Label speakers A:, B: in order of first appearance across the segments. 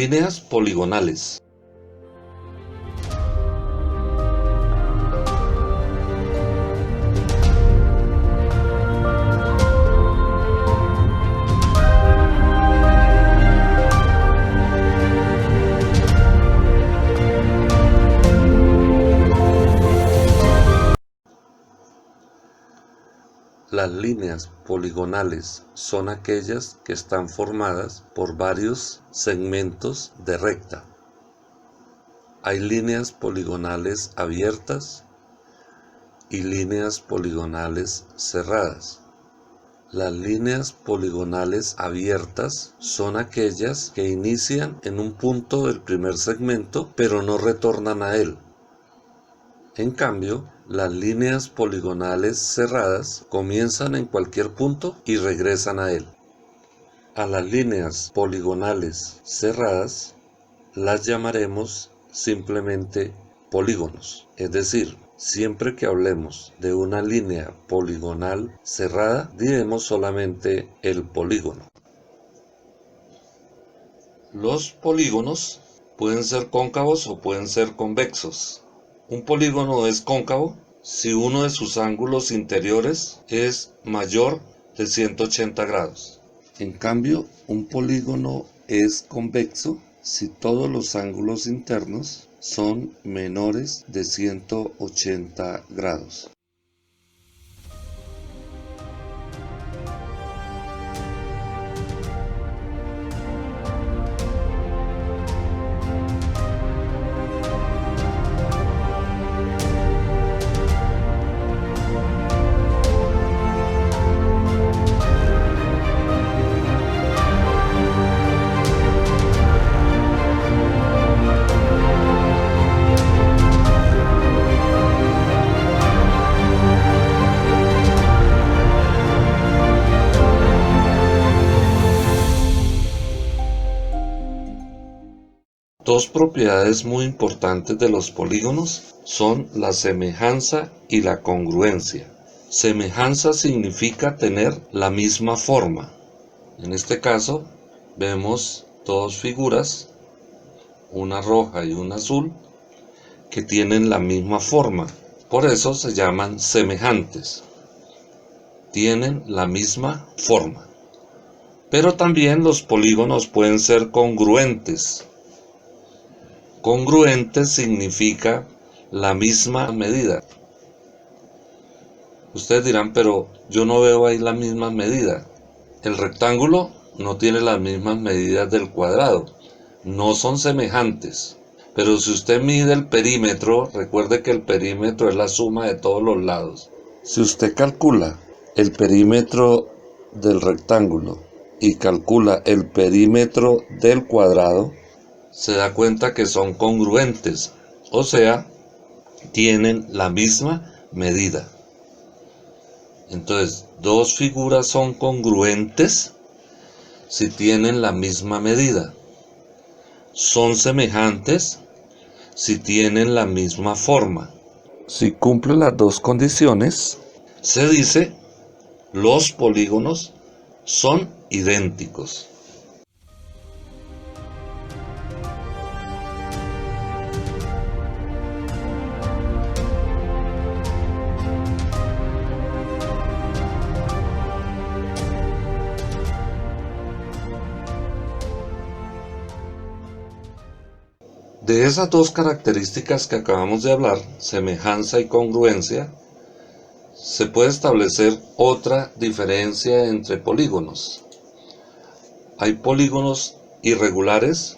A: Líneas poligonales. Las líneas poligonales son aquellas que están formadas por varios segmentos de recta. Hay líneas poligonales abiertas y líneas poligonales cerradas. Las líneas poligonales abiertas son aquellas que inician en un punto del primer segmento pero no retornan a él. En cambio, las líneas poligonales cerradas comienzan en cualquier punto y regresan a él. A las líneas poligonales cerradas las llamaremos simplemente polígonos. Es decir, siempre que hablemos de una línea poligonal cerrada, diremos solamente el polígono. Los polígonos pueden ser cóncavos o pueden ser convexos. Un polígono es cóncavo si uno de sus ángulos interiores es mayor de 180 grados. En cambio, un polígono es convexo si todos los ángulos internos son menores de 180 grados. Dos propiedades muy importantes de los polígonos son la semejanza y la congruencia. Semejanza significa tener la misma forma. En este caso vemos dos figuras, una roja y una azul, que tienen la misma forma. Por eso se llaman semejantes. Tienen la misma forma. Pero también los polígonos pueden ser congruentes. Congruente significa la misma medida. Ustedes dirán, pero yo no veo ahí la misma medida. El rectángulo no tiene las mismas medidas del cuadrado. No son semejantes. Pero si usted mide el perímetro, recuerde que el perímetro es la suma de todos los lados. Si usted calcula el perímetro del rectángulo y calcula el perímetro del cuadrado, se da cuenta que son congruentes, o sea, tienen la misma medida. Entonces, dos figuras son congruentes si tienen la misma medida. Son semejantes si tienen la misma forma. Si cumplen las dos condiciones, se dice los polígonos son idénticos. De esas dos características que acabamos de hablar, semejanza y congruencia, se puede establecer otra diferencia entre polígonos. Hay polígonos irregulares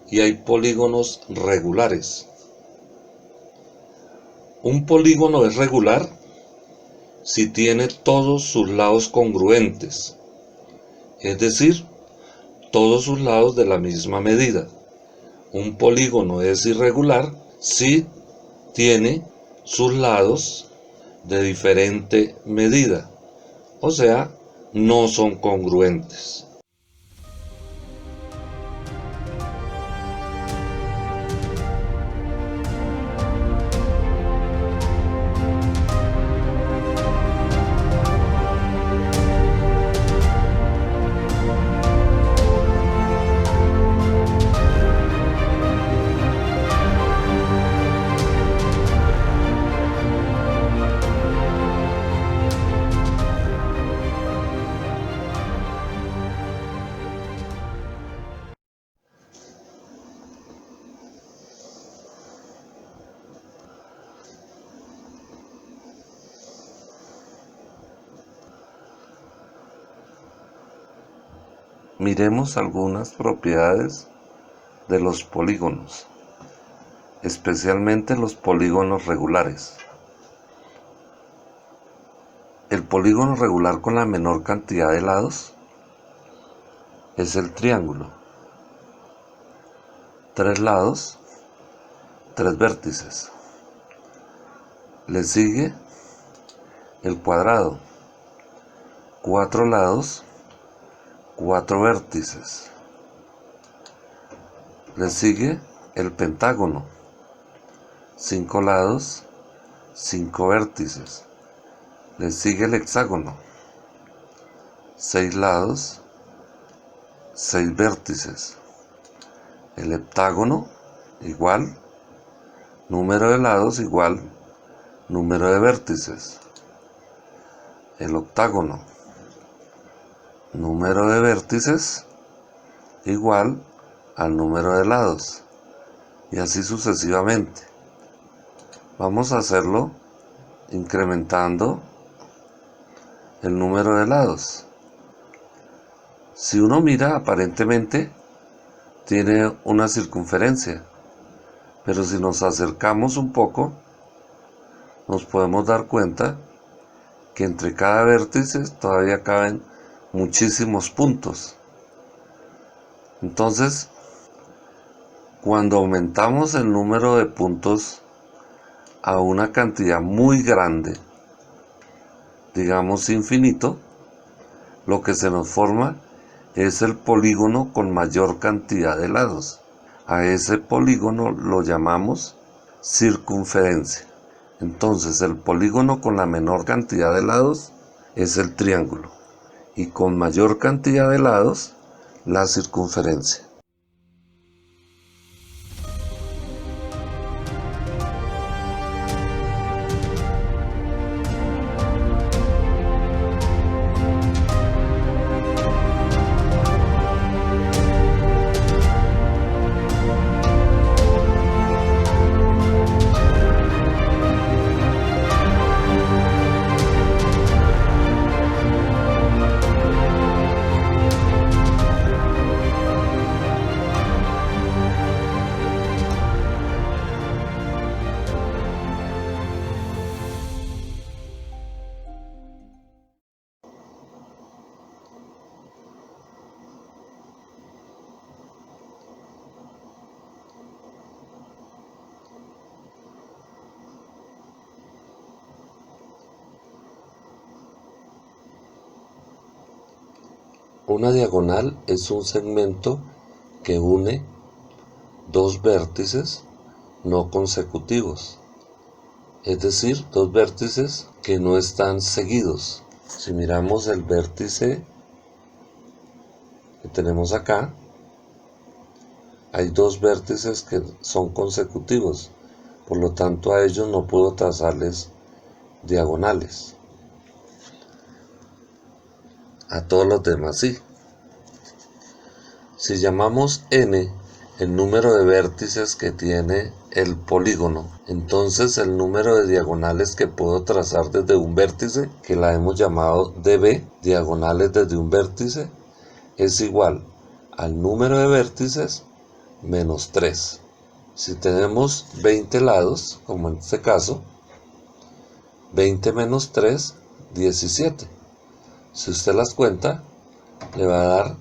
A: y hay polígonos regulares. Un polígono es regular si tiene todos sus lados congruentes, es decir, todos sus lados de la misma medida. Un polígono es irregular si tiene sus lados de diferente medida, o sea, no son congruentes. Miremos algunas propiedades de los polígonos, especialmente los polígonos regulares. El polígono regular con la menor cantidad de lados es el triángulo. 3 lados, 3 vértices. Le sigue el cuadrado. 4 lados, 4 vértices. Le sigue el pentágono. 5 lados, 5 vértices. Le sigue el hexágono. 6 lados, 6 vértices. El heptágono igual, número de lados igual, número de vértices. El octágono, número de vértices igual al número de lados, y así sucesivamente. Vamos a hacerlo incrementando el número de lados. Si uno mira, aparentemente tiene una circunferencia, pero si nos acercamos un poco, nos podemos dar cuenta que entre cada vértice todavía caben muchísimos puntos. Entonces, cuando aumentamos el número de puntos a una cantidad muy grande, digamos infinito, lo que se nos forma es el polígono con mayor cantidad de lados. A ese polígono lo llamamos circunferencia. Entonces, el polígono con la menor cantidad de lados es el triángulo, y con mayor cantidad de lados, la circunferencia. Una diagonal es un segmento que une dos vértices no consecutivos, es decir, dos vértices que no están seguidos. Si miramos el vértice que tenemos acá, hay dos vértices que son consecutivos, por lo tanto a ellos no puedo trazarles diagonales. A todos los demás sí. Si llamamos n el número de vértices que tiene el polígono, entonces el número de diagonales que puedo trazar desde un vértice, que la hemos llamado db, diagonales desde un vértice, es igual al número de vértices menos 3. Si tenemos 20 lados, como en este caso, 20 menos 3, 17. Si usted las cuenta, le va a dar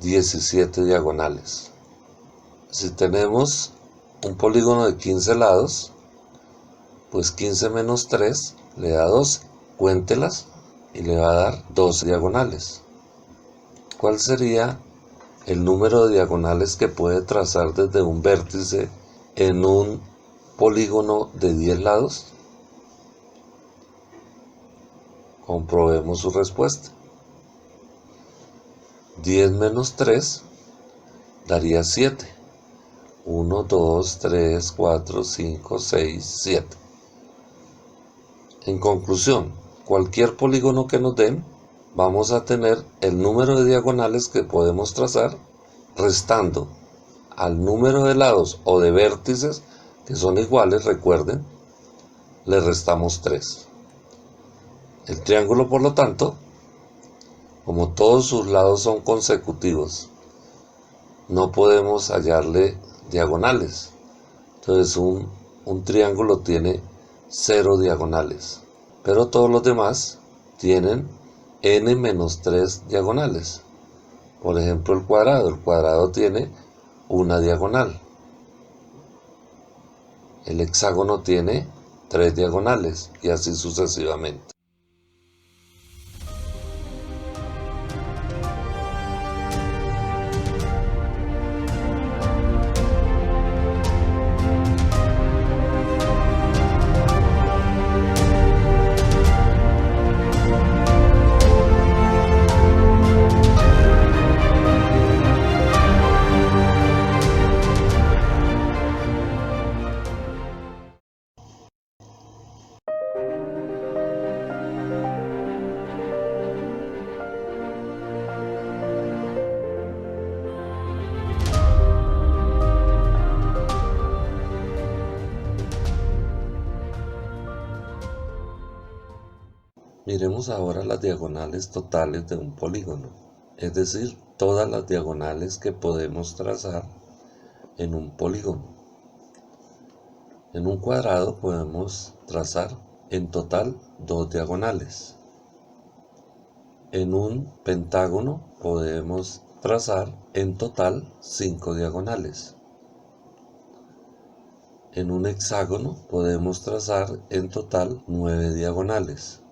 A: 17 diagonales. Si tenemos un polígono de 15 lados, pues 15 menos 3 le da 12. Cuéntelas y le va a dar 12 diagonales. ¿Cuál sería el número de diagonales que puede trazar desde un vértice en un polígono de 10 lados? Comprobemos su respuesta. 10 menos 3 daría 7. 1, 2, 3, 4, 5, 6, 7. En conclusión, cualquier polígono que nos den, vamos a tener el número de diagonales que podemos trazar restando al número de lados o de vértices que son iguales, recuerden, le restamos 3. El triángulo, por lo tanto, Como todos sus lados son consecutivos, no podemos hallarle diagonales. Entonces un triángulo tiene 0 diagonales, pero todos los demás tienen n-3 diagonales. Por ejemplo, el cuadrado tiene una diagonal. El hexágono tiene 3 diagonales y así sucesivamente. Miremos ahora las diagonales totales de un polígono, es decir, todas las diagonales que podemos trazar en un polígono. En un cuadrado podemos trazar en total 2 diagonales. En un pentágono podemos trazar en total 5 diagonales. En un hexágono podemos trazar en total 9 diagonales.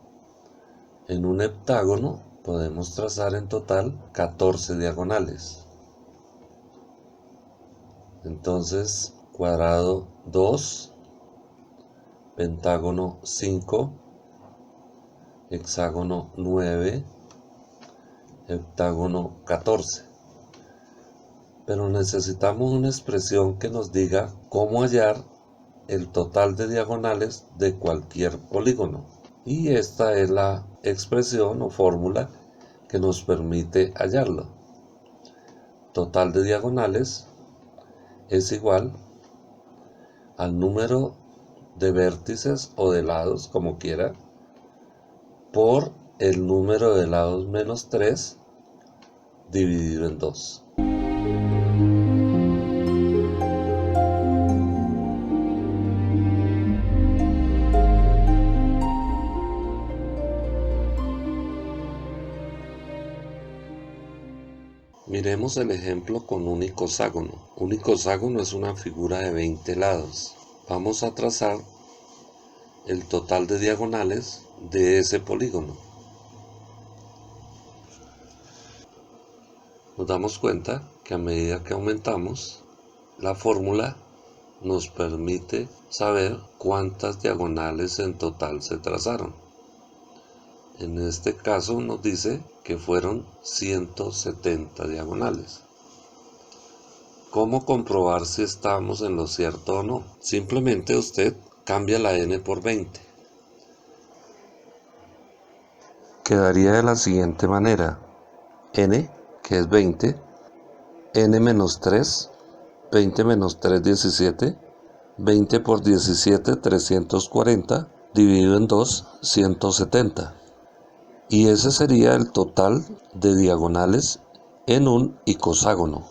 A: En un heptágono podemos trazar en total 14 diagonales. Entonces, cuadrado 2, pentágono 5, hexágono 9, heptágono 14. Pero necesitamos una expresión que nos diga cómo hallar el total de diagonales de cualquier polígono. Y esta es la expresión o fórmula que nos permite hallarlo. Total de diagonales es igual al número de vértices o de lados, como quiera, por el número de lados menos 3 dividido en 2. Miremos el ejemplo con un icoságono. Un icoságono es una figura de 20 lados. Vamos a trazar el total de diagonales de ese polígono. Nos damos cuenta que a medida que aumentamos, la fórmula nos permite saber cuántas diagonales en total se trazaron. En este caso nos dice que fueron 170 diagonales. ¿Cómo comprobar si estamos en lo cierto o no? Simplemente usted cambia la n por 20. Quedaría de la siguiente manera: n, que es 20, n menos 3, 20 menos 3, 17, 20 por 17, 340, dividido en 2, 170. Y ese sería el total de diagonales en un icoságono.